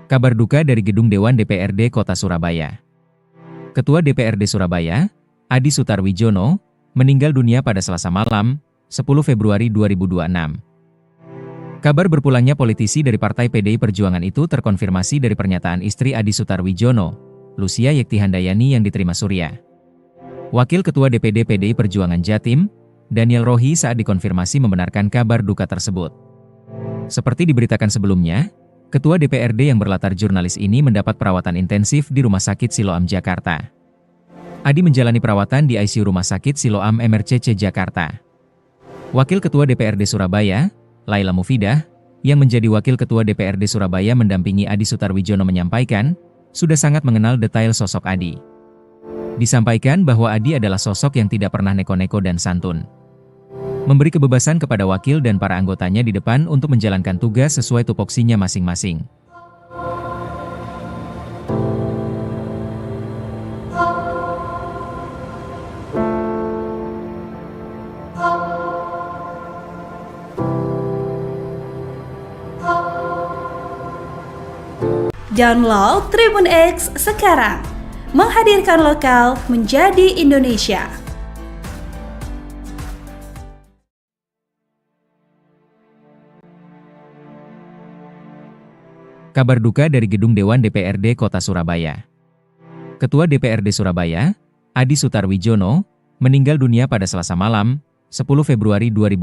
Kabar duka dari Gedung Dewan DPRD Kota Surabaya. Ketua DPRD Surabaya, Adi Sutarwijono, meninggal dunia pada Selasa malam, 10 Februari 2026. Kabar berpulangnya politisi dari Partai PDI Perjuangan itu terkonfirmasi dari pernyataan istri Adi Sutarwijono, Lucia Yektihandayani yang diterima Surya. Wakil Ketua DPD PDI Perjuangan Jatim, Daniel Rohi saat dikonfirmasi membenarkan kabar duka tersebut. Seperti diberitakan sebelumnya, Ketua DPRD yang berlatar jurnalis ini mendapat perawatan intensif di Rumah Sakit Siloam, Jakarta. Adi menjalani perawatan di ICU Rumah Sakit Siloam MRCC Jakarta. Wakil Ketua DPRD Surabaya, Laila Mufidah, yang menjadi Wakil Ketua DPRD Surabaya mendampingi Adi Sutarwijono menyampaikan, sudah sangat mengenal detail sosok Adi. Disampaikan bahwa Adi adalah sosok yang tidak pernah neko-neko dan santun. Memberi kebebasan kepada wakil dan para anggotanya di depan untuk menjalankan tugas sesuai tupoksinya masing-masing. Download Tribun X sekarang, menghadirkan lokal menjadi Indonesia. Kabar duka dari Gedung Dewan DPRD Kota Surabaya. Ketua DPRD Surabaya, Adi Sutarwijono, meninggal dunia pada Selasa malam, 10 Februari 2026.